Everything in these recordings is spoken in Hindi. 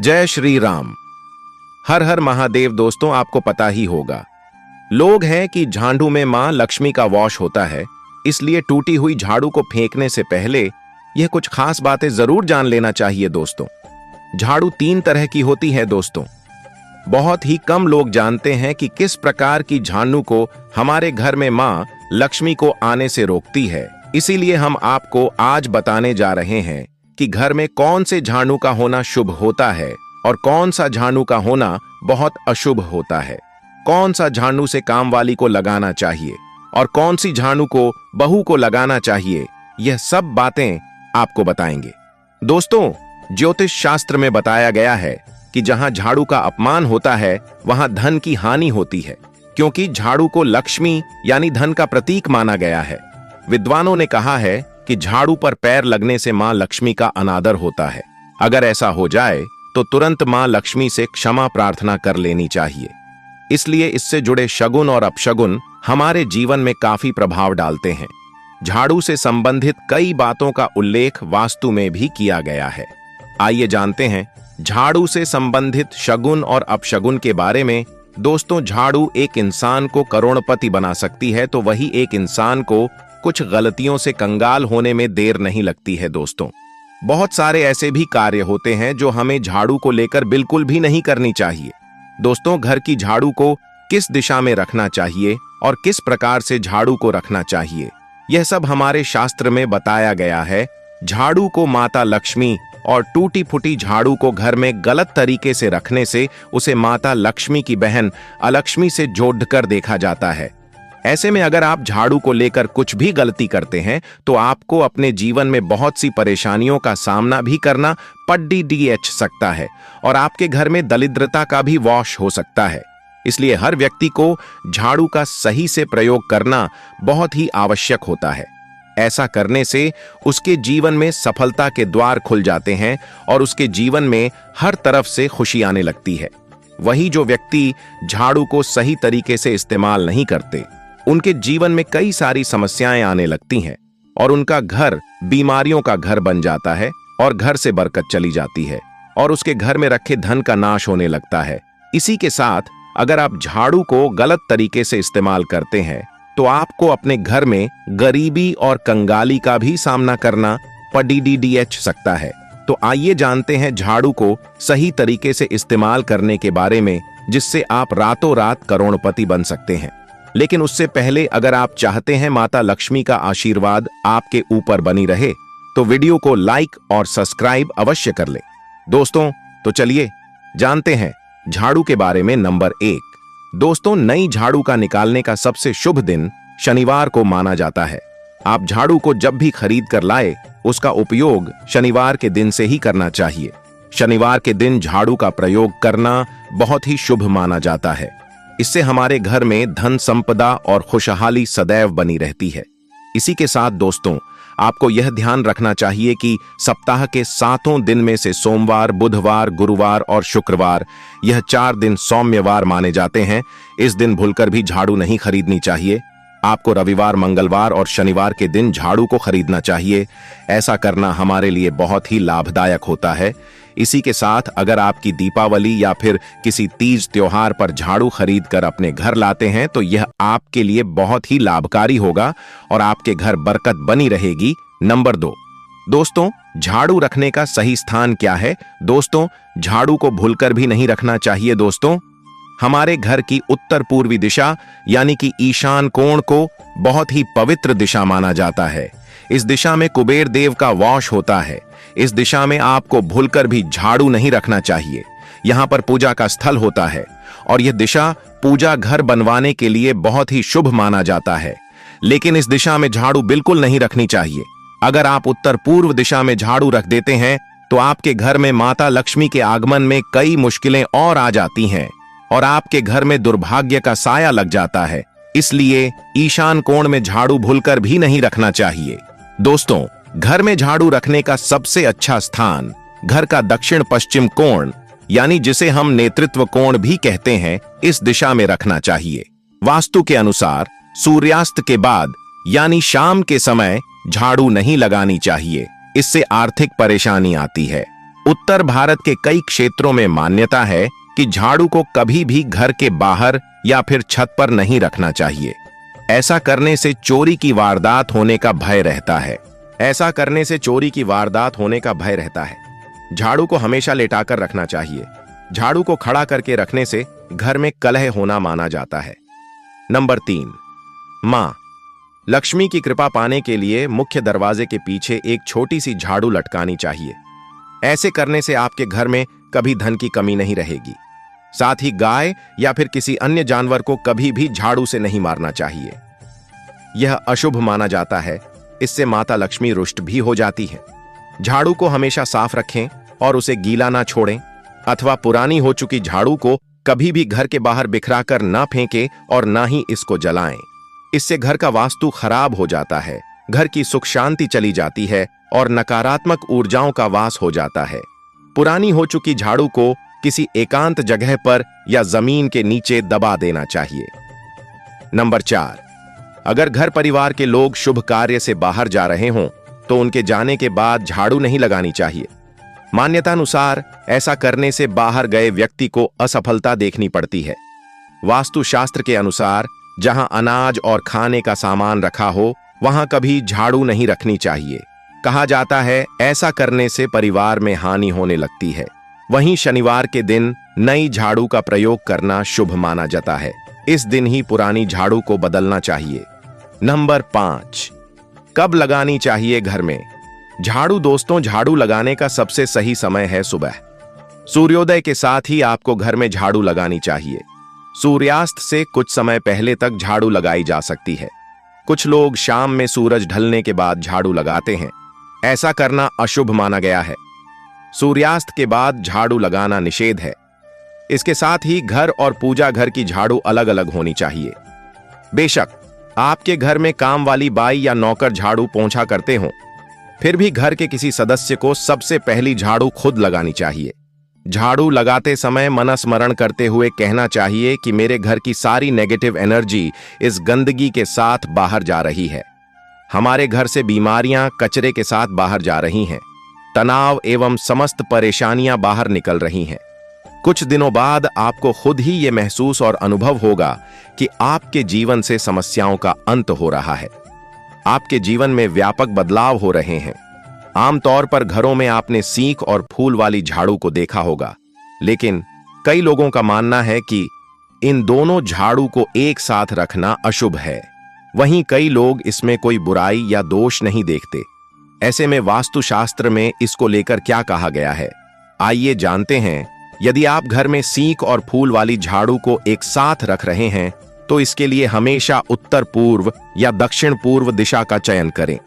जय श्री राम। हर हर महादेव। दोस्तों, आपको पता ही होगा, लोग हैं कि झाड़ू में मां लक्ष्मी का वाश होता है, इसलिए टूटी हुई झाड़ू को फेंकने से पहले यह कुछ खास बातें जरूर जान लेना चाहिए। दोस्तों, झाड़ू 3 तरह की होती है। दोस्तों, बहुत ही कम लोग जानते हैं कि किस प्रकार की झाड़ू को हमारे घर में मां लक्ष्मी को आने से रोकती है। इसीलिए हम आपको आज बताने जा रहे हैं कि घर में कौन से झाड़ू का होना शुभ होता है और कौन सा झाड़ू का होना बहुत अशुभ होता है। कौन सा झाड़ू से काम वाली को लगाना चाहिए और कौन सी झाड़ू को बहू को लगाना चाहिए, यह सब बातें आपको बताएंगे। दोस्तों, ज्योतिष शास्त्र में बताया गया है कि जहां झाड़ू का अपमान होता है वहां धन की हानि होती है, क्योंकि झाड़ू को लक्ष्मी यानी धन का प्रतीक माना गया है। विद्वानों ने कहा है कि झाड़ू पर पैर लगने से मां लक्ष्मी का अनादर होता है। अगर ऐसा हो जाए तो तुरंत मां लक्ष्मी से क्षमा प्रार्थना कर लेनी चाहिए। इसलिए इससे जुड़े शगुन और अपशगुन हमारे जीवन में काफी प्रभाव डालते हैं। झाड़ू से संबंधित कई बातों का उल्लेख वास्तु में भी किया गया है। आइए जानते हैं झाड़ू से संबंधित शगुन और अपशगुन के बारे में। दोस्तों, झाड़ू एक इंसान को करोड़पति बना सकती है, तो वही एक इंसान को कुछ गलतियों से कंगाल होने में देर नहीं लगती है। दोस्तों, बहुत सारे ऐसे भी कार्य होते हैं जो हमें झाड़ू को लेकर बिल्कुल भी नहीं करनी चाहिए। दोस्तों, घर की झाड़ू को किस दिशा में रखना चाहिए और किस प्रकार से झाड़ू को रखना चाहिए, यह सब हमारे शास्त्र में बताया गया है। झाड़ू को माता लक्ष्मी और टूटी फूटी झाड़ू को घर में गलत तरीके से रखने से उसे माता लक्ष्मी की बहन अलक्ष्मी से जोड़कर देखा जाता है। ऐसे में अगर आप झाड़ू को लेकर कुछ भी गलती करते हैं तो आपको अपने जीवन में बहुत सी परेशानियों का सामना भी करना पड़ सकता है और आपके घर में दरिद्रता का भी वाश हो सकता है। इसलिए हर व्यक्ति को झाड़ू का सही से प्रयोग करना बहुत ही आवश्यक होता है। ऐसा करने से उसके जीवन में सफलता के द्वार खुल जाते हैं और उसके जीवन में हर तरफ से खुशी आने लगती है। वही जो व्यक्ति झाड़ू को सही तरीके से इस्तेमाल नहीं करते, उनके जीवन में कई सारी समस्याएं आने लगती हैं और उनका घर बीमारियों का घर बन जाता है और घर से बरकत चली जाती है और उसके घर में रखे धन का नाश होने लगता है। इसी के साथ अगर आप झाड़ू को गलत तरीके से इस्तेमाल करते हैं तो आपको अपने घर में गरीबी और कंगाली का भी सामना करना पड़ सकता है। तो आइए जानते हैं झाड़ू को सही तरीके से इस्तेमाल करने के बारे में, जिससे आप रातों रात करोड़पति बन सकते हैं। लेकिन उससे पहले अगर आप चाहते हैं माता लक्ष्मी का आशीर्वाद आपके ऊपर बनी रहे तो वीडियो को लाइक और सब्सक्राइब अवश्य कर ले। दोस्तों, तो चलिए जानते हैं झाड़ू के बारे में। नंबर 1, दोस्तों, नई झाड़ू का निकालने का सबसे शुभ दिन शनिवार को माना जाता है। आप झाड़ू को जब भी खरीद कर लाए उसका उपयोग शनिवार के दिन से ही करना चाहिए। शनिवार के दिन झाड़ू का प्रयोग करना बहुत ही शुभ माना जाता है। इससे हमारे घर में धन संपदा और खुशहाली सदैव बनी रहती है। इसी के साथ दोस्तों, आपको यह ध्यान रखना चाहिए कि सप्ताह के 7 दिन में से सोमवार, बुधवार, गुरुवार और शुक्रवार, यह 4 दिन सौम्यवार माने जाते हैं। इस दिन भूलकर भी झाड़ू नहीं खरीदनी चाहिए। आपको रविवार, मंगलवार और शनिवार के दिन झाड़ू को खरीदना चाहिए। ऐसा करना हमारे लिए बहुत ही लाभदायक होता है। इसी के साथ अगर आपकी दीपावली या फिर किसी तीज त्योहार पर झाड़ू खरीद कर अपने घर लाते हैं तो यह आपके लिए बहुत ही लाभकारी होगा और आपके घर बरकत बनी रहेगी। नंबर 2, दोस्तों, झाड़ू रखने का सही स्थान क्या है। दोस्तों, झाड़ू को भूलकर भी नहीं रखना चाहिए। दोस्तों, हमारे घर की उत्तर पूर्वी दिशा यानी कि ईशान कोण को बहुत ही पवित्र दिशा माना जाता है। इस दिशा में कुबेर देव का वास होता है। इस दिशा में आपको भूलकर भी झाड़ू नहीं रखना चाहिए। यहाँ पर पूजा का स्थल होता है और यह दिशा पूजा घर बनवाने के लिए बहुत ही शुभ माना जाता है। लेकिन इस दिशा में झाड़ू बिल्कुल नहीं रखनी चाहिए। अगर आप उत्तर पूर्व दिशा में झाड़ू रख देते हैं तो आपके घर में माता लक्ष्मी के आगमन में कई मुश्किलें और आ जाती हैं और आपके घर में दुर्भाग्य का साया लग जाता है। इसलिए ईशान कोण में झाड़ू भूलकर भी नहीं रखना चाहिए। दोस्तों, घर में झाड़ू रखने का सबसे अच्छा स्थान घर का दक्षिण पश्चिम कोण यानी जिसे हम नेतृत्व कोण भी कहते हैं, इस दिशा में रखना चाहिए। वास्तु के अनुसार सूर्यास्त के बाद यानी शाम के समय झाड़ू नहीं लगानी चाहिए। इससे आर्थिक परेशानी आती है। उत्तर भारत के कई क्षेत्रों में मान्यता है कि झाड़ू को कभी भी घर के बाहर या फिर छत पर नहीं रखना चाहिए। ऐसा करने से चोरी की वारदात होने का भय रहता है। झाड़ू को हमेशा लेटाकर रखना चाहिए। झाड़ू को खड़ा करके रखने से घर में कलह होना माना जाता है। नंबर 3, मां लक्ष्मी की कृपा पाने के लिए मुख्य दरवाजे के पीछे एक छोटी सी झाड़ू लटकानी चाहिए। ऐसे करने से आपके घर में कभी धन की कमी नहीं रहेगी। साथ ही गाय या फिर किसी अन्य जानवर को कभी भी झाड़ू से नहीं मारना चाहिए। यह अशुभ माना जाता है। इससे माता लक्ष्मी रुष्ट भी हो जाती है। झाड़ू को हमेशा साफ रखें और उसे गीला ना छोड़ें, अथवा पुरानी हो चुकी झाड़ू को कभी भी घर के बाहर बिखरा कर ना फेंकें और ना ही इसको जलाएं। इससे घर का वास्तु खराब हो जाता है, घर की सुख शांति चली जाती है और नकारात्मक ऊर्जाओं का वास हो जाता है। पुरानी हो चुकी झाड़ू को किसी एकांत जगह पर या जमीन के नीचे दबा देना चाहिए। नंबर 4, अगर घर परिवार के लोग शुभ कार्य से बाहर जा रहे हों तो उनके जाने के बाद झाड़ू नहीं लगानी चाहिए। मान्यतानुसार ऐसा करने से बाहर गए व्यक्ति को असफलता देखनी पड़ती है। वास्तुशास्त्र के अनुसार जहां अनाज और खाने का सामान रखा हो वहां कभी झाड़ू नहीं रखनी चाहिए। कहा जाता है ऐसा करने से परिवार में हानि होने लगती है। वहीं शनिवार के दिन नई झाड़ू का प्रयोग करना शुभ माना जाता है। इस दिन ही पुरानी झाड़ू को बदलना चाहिए। नंबर 5, कब लगानी चाहिए घर में झाड़ू? दोस्तों, झाड़ू लगाने का सबसे सही समय है सुबह। सूर्योदय के साथ ही आपको घर में झाड़ू लगानी चाहिए। सूर्यास्त से कुछ समय पहले तक झाड़ू लगाई जा सकती है। कुछ लोग शाम में सूरज ढलने के बाद झाड़ू लगाते हैं। ऐसा करना अशुभ माना गया है। सूर्यास्त के बाद झाड़ू लगाना निषेध है। इसके साथ ही घर और पूजा घर की झाड़ू अलग अलग होनी चाहिए। बेशक आपके घर में काम वाली बाई या नौकर झाड़ू पोंछा करते हों, फिर भी घर के किसी सदस्य को सबसे पहली झाड़ू खुद लगानी चाहिए। झाड़ू लगाते समय मनस्मरण करते हुए कहना चाहिए कि मेरे घर की सारी नेगेटिव एनर्जी इस गंदगी के साथ बाहर जा रही है। हमारे घर से बीमारियां कचरे के साथ बाहर जा रही हैं। तनाव एवं समस्त परेशानियां बाहर निकल रही हैं। कुछ दिनों बाद आपको खुद ही ये महसूस और अनुभव होगा कि आपके जीवन से समस्याओं का अंत हो रहा है। आपके जीवन में व्यापक बदलाव हो रहे हैं। आमतौर पर घरों में आपने सीख और फूल वाली झाड़ू को देखा होगा, लेकिन कई लोगों का मानना है कि इन दोनों झाड़ू को एक साथ रखना अशुभ है। वहीं कई लोग इसमें कोई बुराई या दोष नहीं देखते। ऐसे में वास्तुशास्त्र में इसको लेकर क्या कहा गया है, आइए जानते हैं। यदि आप घर में सीख और फूल वाली झाड़ू को एक साथ रख रहे हैं तो इसके लिए हमेशा उत्तर पूर्व या दक्षिण पूर्व दिशा का चयन करें।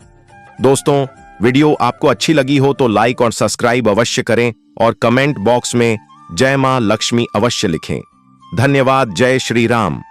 दोस्तों, वीडियो आपको अच्छी लगी हो तो लाइक और सब्सक्राइब अवश्य करें और कमेंट बॉक्स में जय मां लक्ष्मी अवश्य लिखें। धन्यवाद। जय श्री राम।